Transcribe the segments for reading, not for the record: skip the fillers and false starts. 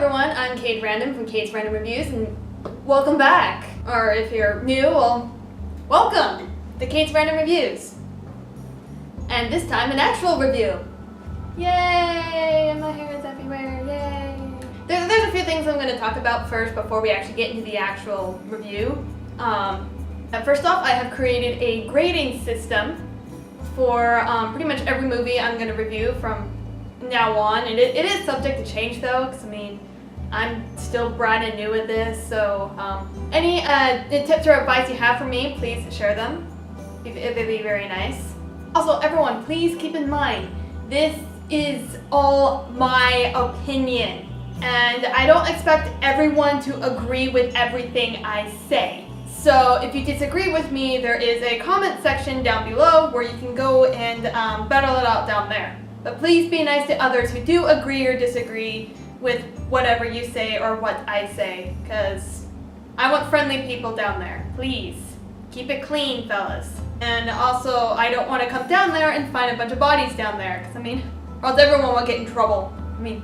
everyone, I'm Kate Random from Kate's Random Reviews, and welcome back. Or if you're new, well, welcome to Kate's Random Reviews. And this time, an actual review. Yay! And my hair is everywhere, yay! There's a few things I'm going to talk about first before we actually get into the actual review. First off, I have created a grading system for pretty much every movie I'm going to review from now on, and it is subject to change though, because I mean, I'm still brand and new at this, so any tips or advice you have for me, please share them. It'd be very nice. Also, everyone, please keep in mind, this is all my opinion, and I don't expect everyone to agree with everything I say. So if you disagree with me, there is a comment section down below where you can go and battle it out down there. But please be nice to others who do agree or disagree with whatever you say or what I say, because I want friendly people down there. Please, keep it clean, fellas. And also, I don't want to come down there and find a bunch of bodies down there, because I mean, or else everyone will get in trouble. I mean,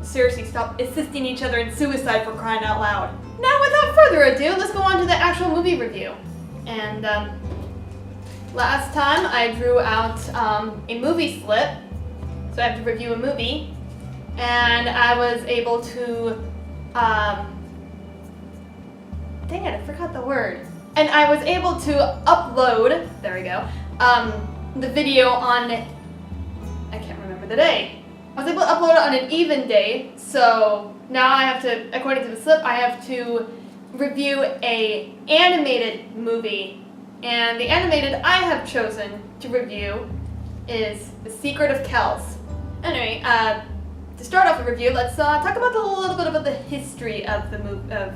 seriously, stop assisting each other in suicide, for crying out loud. Now, without further ado, let's go on to the actual movie review. And last time I drew out a movie slip, so I have to review a movie, and I was able to, dang it, I forgot the word. And I was able to upload, there we go, the video on, I can't remember the day. I was able to upload it on an even day, so now I have to, according to the slip, I have to review a animated movie. And the animated I have chosen to review is The Secret of Kells. Anyway, to start off the review, let's talk about a little bit about the history of the of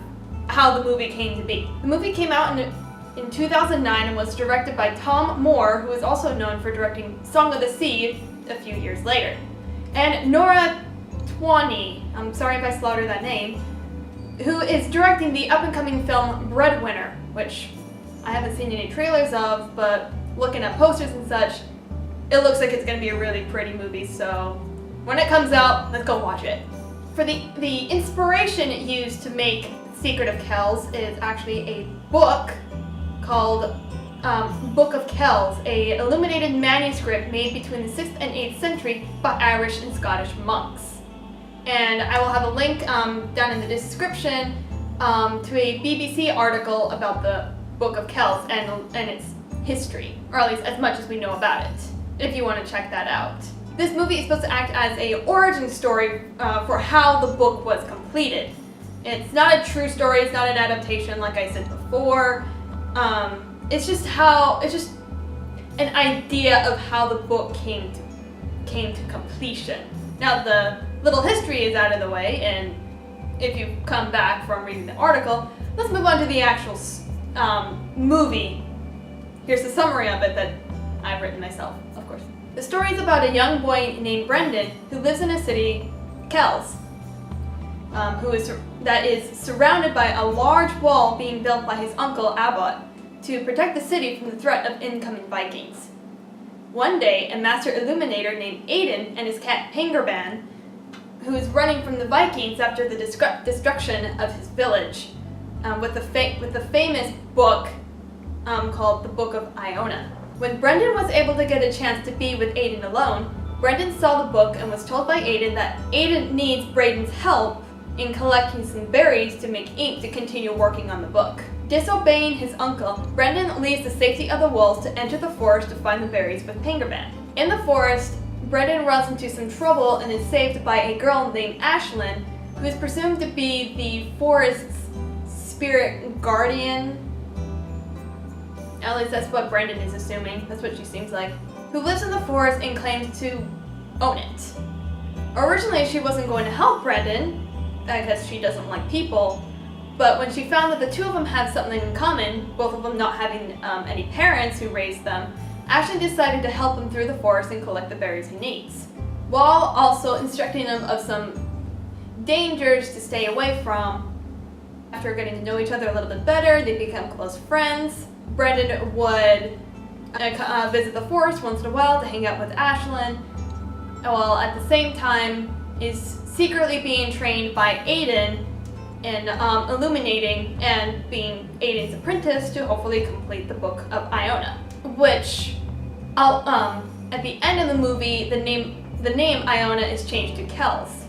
how the movie came to be. The movie came out in 2009 and was directed by Tom Moore, who is also known for directing Song of the Sea a few years later. And Nora Twani, I'm sorry if I slaughtered that name, who is directing the up-and-coming film Breadwinner, which I haven't seen any trailers of, but looking at posters and such, it looks like it's going to be a really pretty movie, so when it comes out, let's go watch it. For the inspiration used to make Secret of Kells is actually a book called Book of Kells, a illuminated manuscript made between the 6th and 8th century by Irish and Scottish monks. And I will have a link down in the description to a BBC article about the Book of Kells and its history, or at least as much as we know about it, if you want to check that out. This movie is supposed to act as a origin story for how the book was completed. It's not a true story, it's not an adaptation like I said before. It's just an idea of how the book came to completion. Now the little history is out of the way, and if you come back from reading the article, let's move on to the actual movie. Here's the summary of it that I've written myself, of course. The story is about a young boy named Brendan who lives in a city, Kells, that is surrounded by a large wall being built by his uncle Abbot to protect the city from the threat of incoming Vikings. One day, a master illuminator named Aiden and his cat Pengerban, who is running from the Vikings after the destruction of his village, with the famous book called the Book of Iona. When Brendan was able to get a chance to be with Aiden alone, Brendan saw the book and was told by Aiden that Aiden needs Braden's help in collecting some berries to make ink to continue working on the book. Disobeying his uncle, Brendan leaves the safety of the walls to enter the forest to find the berries with Pengerban. In the forest, Brendan runs into some trouble and is saved by a girl named Ashlyn, who is presumed to be the forest's spirit guardian. At least that's what Brendan is assuming. That's what she seems like. Who lives in the forest and claims to own it. Originally, she wasn't going to help Brendan, because she doesn't like people, but when she found that the two of them have something in common, both of them not having any parents who raised them, Ashlyn decided to help him through the forest and collect the berries he needs, while also instructing him of some dangers to stay away from. After getting to know each other a little bit better, they become close friends. Brendan would visit the forest once in a while to hang out with Ashlyn, while at the same time is secretly being trained by Aiden in illuminating and being Aiden's apprentice to hopefully complete the Book of Iona. Which, at the end of the movie, the name Iona is changed to Kells.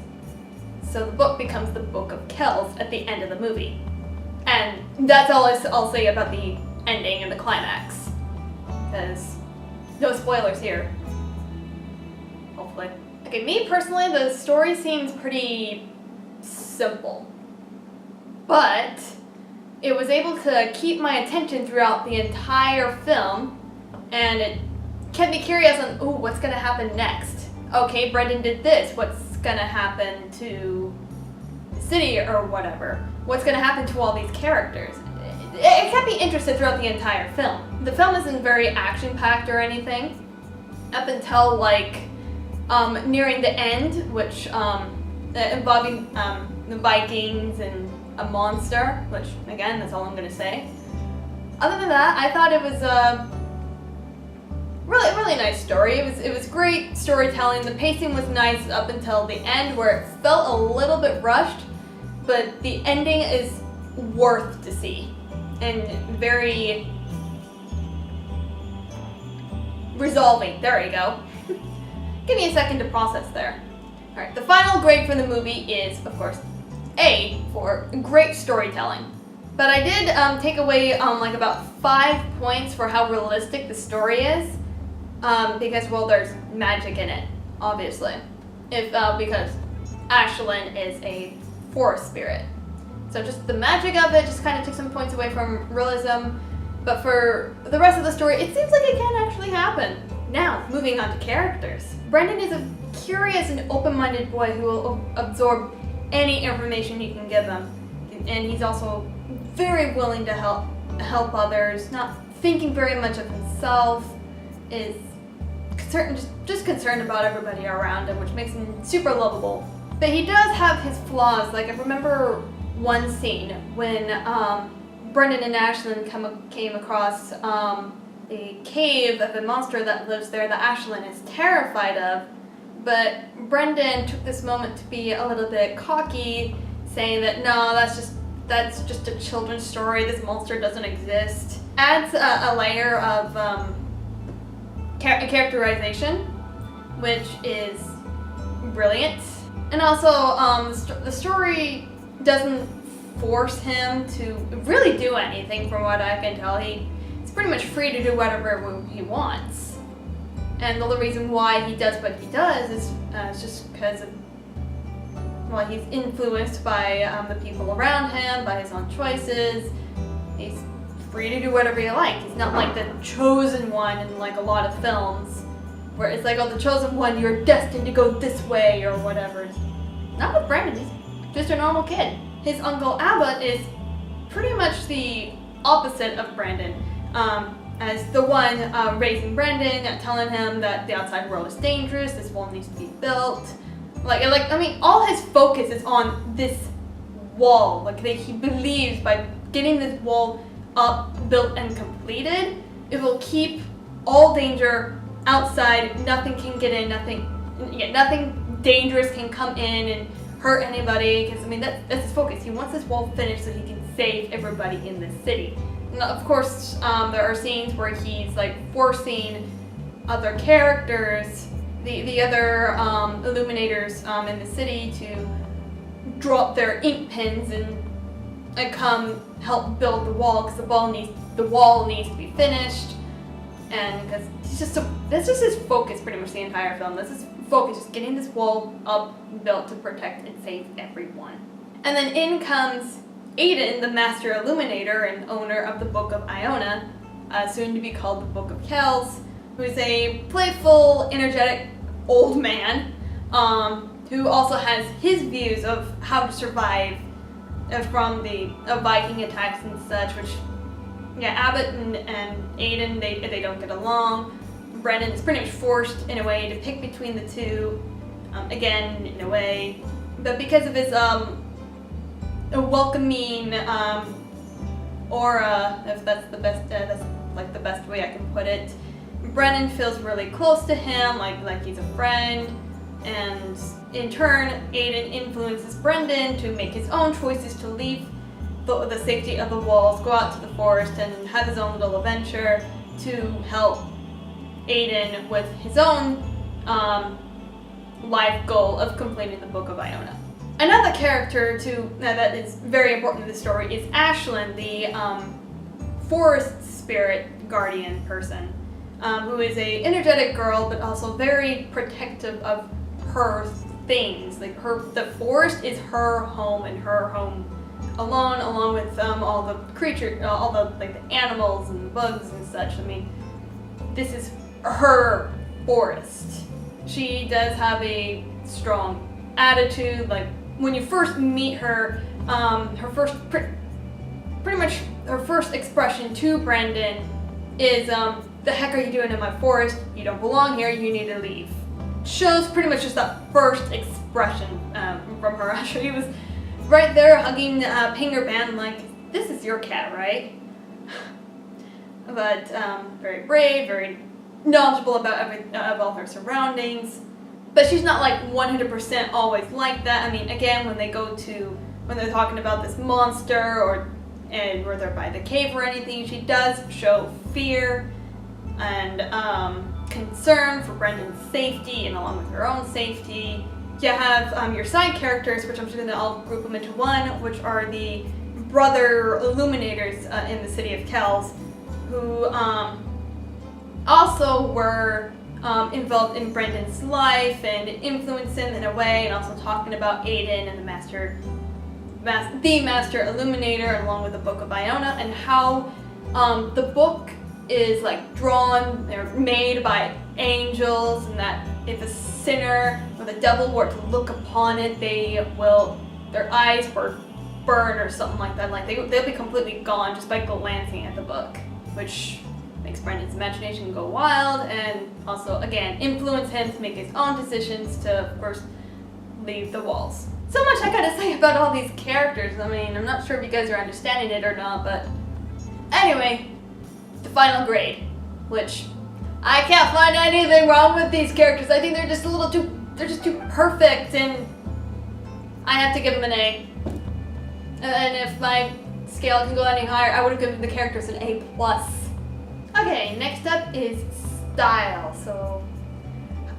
So the book becomes the Book of Kells at the end of the movie. And that's all I'll say about the ending and the climax. Because no spoilers here. Hopefully. Okay, me personally, the story seems pretty simple. But it was able to keep my attention throughout the entire film, and it kept me curious on, ooh, what's gonna happen next? Okay, Brendan did this, what's gonna happen to the city or whatever? What's gonna happen to all these characters? It kept me interested throughout the entire film. The film isn't very action-packed or anything, up until nearing the end, which involving the Vikings and a monster, which again, that's all I'm gonna say. Other than that, I thought it was a really nice story. It was great storytelling. The pacing was nice up until the end, where it felt a little bit rushed, but the ending is worth to see and very resolving. There you go. Give me a second to process there. Alright, the final grade for the movie is, of course, A for great storytelling. But I did take away about 5 points for how realistic the story is. Because, well, there's magic in it, obviously. Because Ashlyn is a forest spirit. So just the magic of it just kind of took some points away from realism. But for the rest of the story, it seems like it can actually happen. Now, moving on to characters. Brendan is a curious and open-minded boy who will absorb any information you can give him. And he's also very willing to help others, not thinking very much of himself, is just concerned about everybody around him, which makes him super lovable. But he does have his flaws. Like, I remember one scene when Brendan and Ashlyn came across the cave of a monster that lives there that Ashlyn is terrified of. But Brendan took this moment to be a little bit cocky, saying that no, that's just a children's story. This monster doesn't exist. Adds a layer of characterization, which is brilliant. And also, the story doesn't force him to really do anything, from what I can tell. He's pretty much free to do whatever he wants. And the only reason why he does what he does is just because of, well, he's influenced by the people around him, by his own choices. He's free to do whatever you like. He's not like the chosen one in like a lot of films, where it's like, oh, the chosen one, you're destined to go this way or whatever. Not with Brendan. He's just a normal kid. His uncle Abbott is pretty much the opposite of Brendan. As the one raising Brendan, telling him that the outside world is dangerous, this wall needs to be built. I mean, all his focus is on this wall. He believes by getting this wall up, built, and completed, it will keep all danger outside. Nothing can get in. Nothing dangerous can come in and hurt anybody. Because I mean, that's his focus. He wants this wall finished so he can save everybody in the city. Now, of course, there are scenes where he's like forcing other characters, the other illuminators in the city, to drop their ink pens and come help build the wall, because the wall needs to be finished. And because that's just his focus pretty much the entire film. That's his focus, just getting this wall up, built to protect and save everyone. And then in comes Aiden, the master illuminator and owner of the Book of Iona, soon to be called the Book of Kells, who is a playful, energetic old man, who also has his views of how to survive from the Viking attacks and such, which, yeah, Abbott and Aiden, they don't get along. Brendan is pretty much forced, in a way, to pick between the two, again, in a way. But because of his a welcoming aura, if that's the best, that's like the best way I can put it, Brendan feels really close to him, like he's a friend, and in turn, Aiden influences Brendan to make his own choices to leave the safety of the walls, go out to the forest, and have his own little adventure to help Aiden with his own life goal of completing the Book of Iona. Another character that is very important to the story is Ashlyn, the forest spirit guardian person, who is a energetic girl but also very protective of her things. Like the forest is her home, and her home along with all the creatures, all the the animals and bugs and such. I mean, this is her forest. She does have a strong attitude. Like when you first meet her, pretty much her first expression to Brendan is, "The heck are you doing in my forest? You don't belong here. You need to leave." Shows pretty much just that first expression from her. She was right there hugging Pinger Ban, like, "This is your cat, right?" But very brave, very knowledgeable about all her surroundings. But she's not like 100% always like that. I mean, again, when they're talking about this monster and where they're by the cave or anything, she does show fear and concern for Brendan's safety and along with her own safety. You have your side characters, which I'm just gonna all group them into one, which are the brother illuminators in the city of Kells, who also were involved in Brendan's life and influenced him in a way, and also talking about Aiden and the Master Illuminator, along with the Book of Iona, and how the book is like drawn or made by angels, and that if a sinner or the devil were to look upon it, their eyes were burned or something like that. Like they'll be completely gone just by glancing at the book, which makes Brendan's imagination go wild, and also, again, influence him to make his own decisions to first leave the walls. So much I gotta say about all these characters. I mean, I'm not sure if you guys are understanding it or not, but anyway, the final grade, which I can't find anything wrong with these characters. I think they're just too perfect, and I have to give them an A. And if my scale can go any higher, I would have given the characters an A+. Okay, next up is style. So,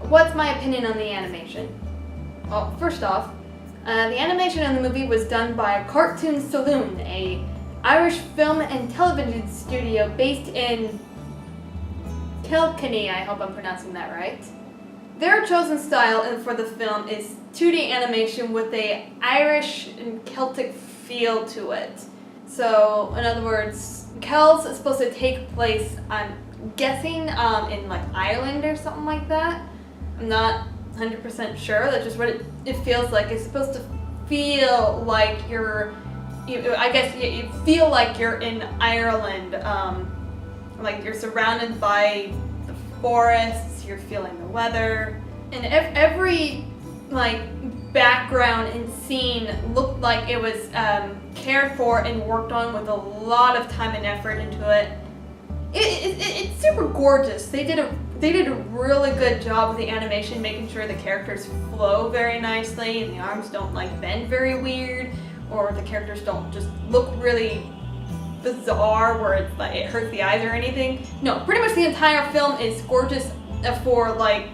what's my opinion on the animation? Well, first off, the animation in the movie was done by Cartoon Saloon, a Irish film and television studio based in Kilkenny. I hope I'm pronouncing that right. Their chosen style for the film is 2D animation with a Irish and Celtic feel to it. So, in other words, Kells is supposed to take place, I'm guessing, in like Ireland or something like that. I'm not 100% sure. That's just what it feels like. It's supposed to feel like you feel like you're in Ireland. Like you're surrounded by the forests, you're feeling the weather, and every like background and scene looked like it was cared for and worked on with a lot of time and effort into it. It's super gorgeous. They did a really good job with the animation, making sure the characters flow very nicely and the arms don't like bend very weird, or the characters don't just look really bizarre where it's like it hurts the eyes or anything. No, pretty much the entire film is gorgeous for like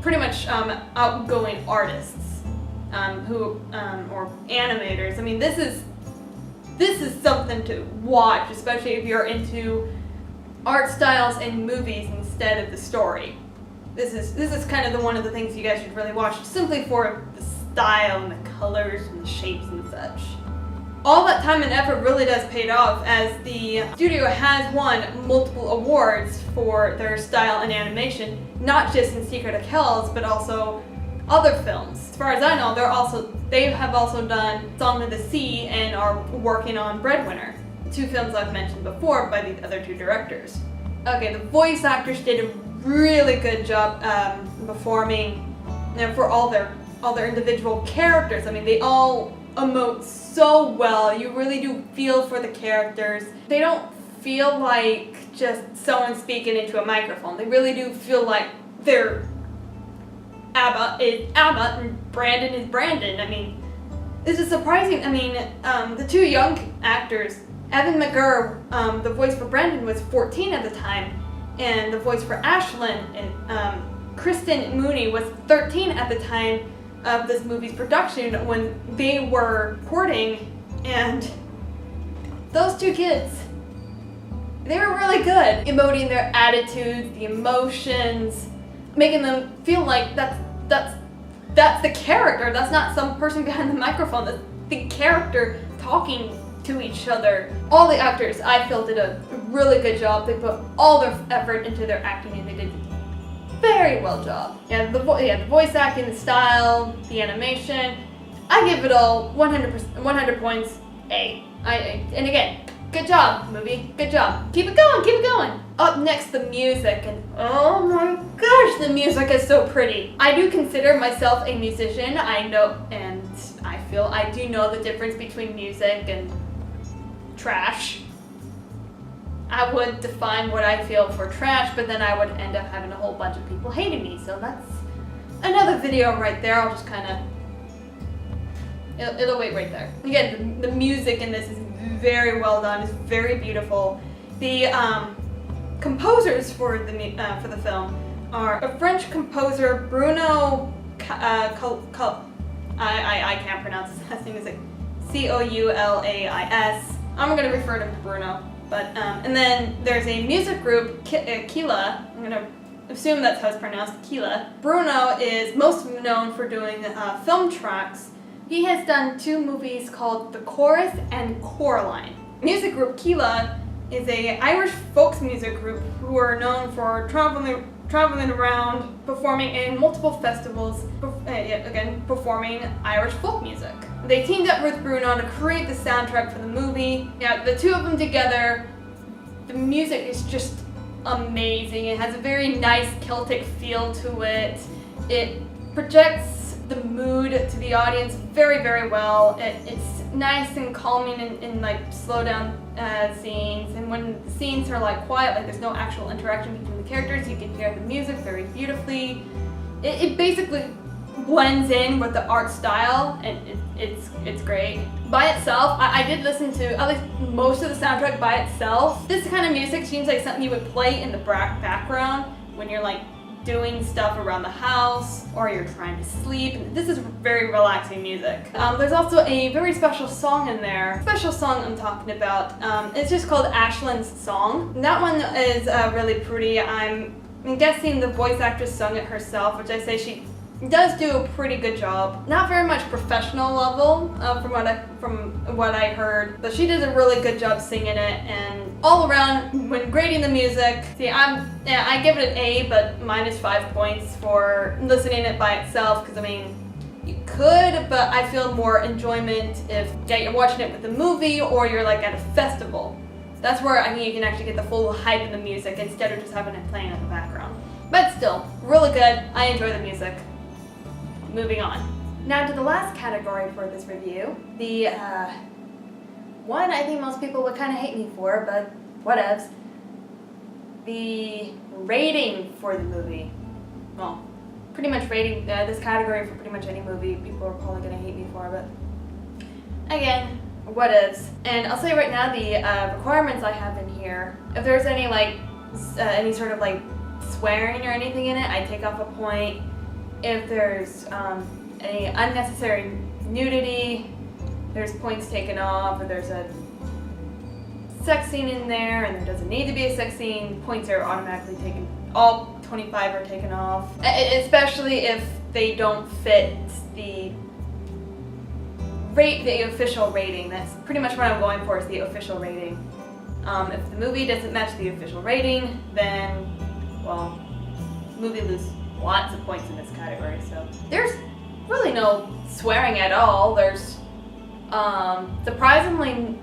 pretty much outgoing artists or animators. I mean, this is something to watch, especially if you're into art styles and movies instead of the story. This is kind of one of the things you guys should really watch, simply for the style and the colors and the shapes and such. All that time and effort really does pay off, as the studio has won multiple awards for their style and animation, not just in Secret of Kells, but also other films. As far as I know, they have also done Song of the Sea and are working on Breadwinner, two films I've mentioned before by the other two directors. Okay, the voice actors did a really good job performing for all their individual characters. I mean, they all emote so well. You really do feel for the characters. They don't feel like just someone speaking into a microphone. They really do feel like they're Abba is Abba and Brandon is Brandon. I mean, this is surprising. I mean, the two young actors, Evan McGurr, the voice for Brandon, was 14 at the time, and the voice for Ashlyn and Kristen Mooney was 13 at the time of this movie's production when they were recording, and those two kids, they were really good, emoting their attitudes, the emotions, making them feel like that's the character. That's not some person behind the microphone. That's the character talking to each other. All the actors, I feel, did a really good job. They put all their effort into their acting, and they did a very well job. Yeah, the voice acting, the style, the animation. I give it all 100 points. A. And again, good job, movie. Good job. Keep it going. Keep it going. Up next, the music, and oh my gosh, the music is so pretty. I do consider myself a musician. I know, and I feel I do know the difference between music and trash. I would define what I feel for trash, but then I would end up having a whole bunch of people hating me. So that's another video right there. I'll just kind of, it'll wait right there. Again, the music in this is very well done. It's very beautiful. The composers for the film are a French composer, Bruno. I can't pronounce his last name. It's like Coulais. I'm gonna refer to him as Bruno. But and then there's a music group, Kila. I'm gonna assume that's how it's pronounced, Kila. Bruno is most known for doing film tracks. He has done two movies called The Chorus and Coraline. Music group Kila is a Irish folk music group who are known for traveling around, performing in multiple festivals, again, performing Irish folk music. They teamed up with Bruno to create the soundtrack for the movie. Yeah, the two of them together, the music is just amazing. It has a very nice Celtic feel to it. It projects the mood to the audience very, very well. It's nice and calming in like slow down scenes, and when the scenes are like quiet, like there's no actual interaction between the characters, you can hear the music very beautifully. It basically blends in with the art style, and it's great. By itself, I did listen to at least most of the soundtrack by itself. This kind of music seems like something you would play in the background when you're like doing stuff around the house or you're trying to sleep. This is very relaxing music. There's also a very special song in there. Special song I'm talking about. It's just called Ashlyn's Song. And that one is really pretty. I'm guessing the voice actress sung it herself, which I say she does do a pretty good job. Not very much professional level from what I heard, but she does a really good job singing it. And all around, when grading the music, see, I give it an A, but minus 5 points for listening it by itself, because I mean, you could, but I feel more enjoyment if you're watching it with the movie or you're like at a festival. That's where I think you can actually get the full hype in the music instead of just having it playing in the background. But still, really good. I enjoy the music. Moving on. Now to the last category for this review. The one I think most people would kind of hate me for, but whatevs. The rating for the movie. Well, pretty much rating this category for pretty much any movie people are probably going to hate me for, but again, whatevs. And I'll say right now the requirements I have in here, if there's any like any sort of like swearing or anything in it, I take off a point. If there's any unnecessary nudity, there's points taken off. If there's a sex scene in there and there doesn't need to be a sex scene, points are automatically taken. All 25 are taken off, especially if they don't fit the official rating. That's pretty much what I'm going for, is the official rating. If the movie doesn't match the official rating, then, well, the movie loses lots of points in this category. So there's really no swearing at all. There's surprisingly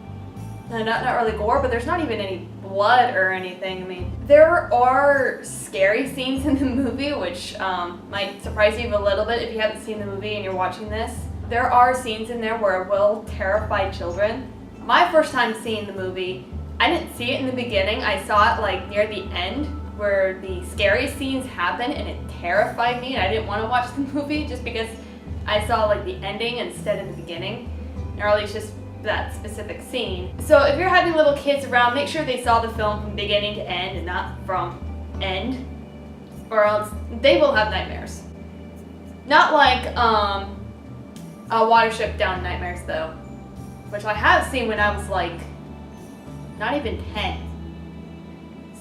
not really gore, but there's not even any blood or anything. I mean, there are scary scenes in the movie, which might surprise you a little bit if you haven't seen the movie and you're watching this. There are scenes in there where it will terrify children. My first time seeing the movie, I didn't see it in the beginning. I saw it like near the end, where the scary scenes happen, and it terrified me, and I didn't want to watch the movie just because I saw like the ending instead of the beginning, or at least just that specific scene. So if you're having little kids around, make sure they saw the film from beginning to end and not from end, or else they will have nightmares. Not like Watership Down nightmares though, which I have seen when I was like not even 10.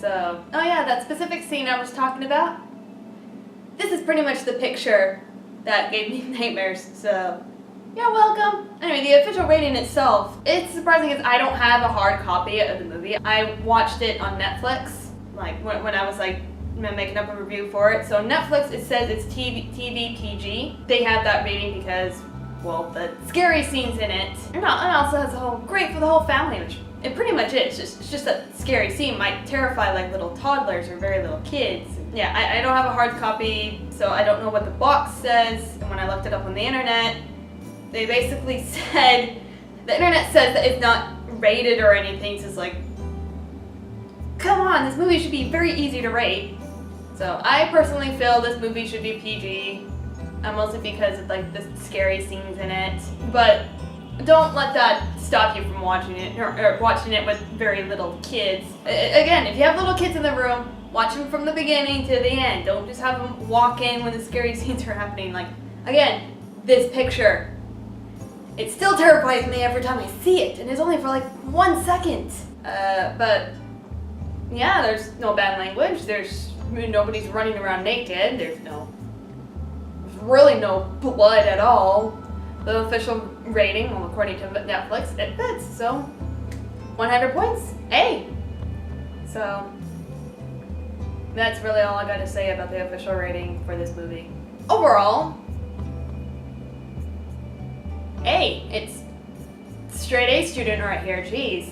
So, oh yeah, that specific scene I was talking about, this is pretty much the picture that gave me nightmares, so you're welcome. Anyway, the official rating itself, it's surprising because I don't have a hard copy of the movie. I watched it on Netflix, like when I was like making up a review for it. So Netflix, it says it's TV PG. They have that rating because, well, the scary scenes in it, and it also has a whole, great for the whole family, which it pretty much is. It's just that scary scene might terrify like little toddlers or very little kids. Yeah, I don't have a hard copy, so I don't know what the box says. And when I looked it up on the internet, they basically said, the internet says that it's not rated or anything, so it's like, come on, this movie should be very easy to rate. So I personally feel this movie should be PG, mostly because of like the scary scenes in it. But don't let that stop you from watching it, or watching it with very little kids. Again, if you have little kids in the room, watch them from the beginning to the end. Don't just have them walk in when the scary scenes are happening. Like, again, this picture, it still terrifies me every time I see it, and it's only for like 1 second. But yeah, there's no bad language. Nobody's running around naked. There's really no blood at all. The official rating, well, according to Netflix, it fits. So 100 points, A. So that's really all I got to say about the official rating for this movie. Overall, A. It's straight A student right here, jeez.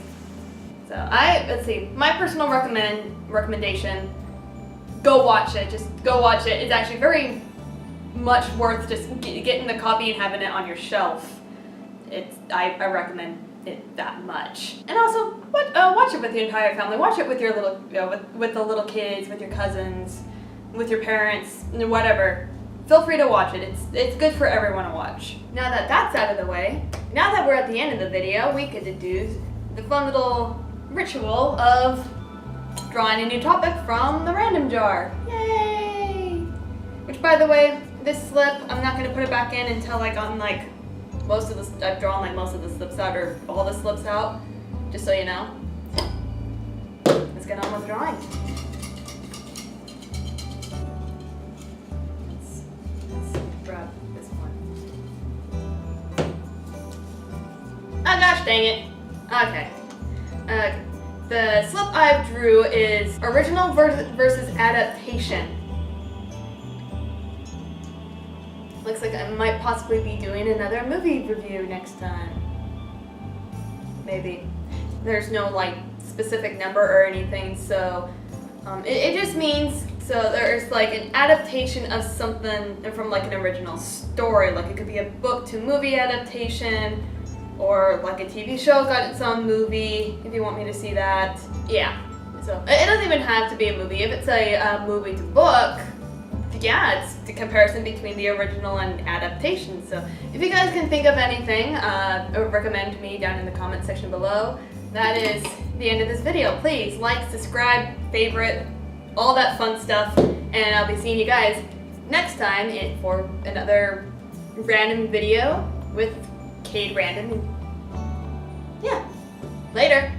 So let's see, my personal recommendation, go watch it, just go watch it. It's actually very much worth just getting the copy and having it on your shelf. I recommend it that much. And also, watch it with the entire family. Watch it with your little, with the little kids, with your cousins, with your parents, whatever. Feel free to watch it. It's good for everyone to watch. Now that that's out of the way, now that we're at the end of the video, we get to do the fun little ritual of drawing a new topic from the random jar. Yay! Which, by the way, this slip, I'm not going to put it back in until I've drawn like most of the slips out, or all the slips out, just so you know. Let's get on with drawing. Let's grab this one. Oh gosh dang it. Okay. The slip I drew is original versus adaptation. Looks like I might possibly be doing another movie review next time. Maybe. There's no like specific number or anything, so it just means, so there's like an adaptation of something from like an original story. Like it could be a book to movie adaptation, or like a TV show got its own movie, if you want me to see that. Yeah. So it doesn't even have to be a movie. If it's a movie to book, yeah, it's the comparison between the original and adaptation. So if you guys can think of anything, or recommend me down in the comment section below. That is the end of this video. Please like, subscribe, favorite, all that fun stuff, and I'll be seeing you guys next time for another random video with Cade Random. Yeah, later.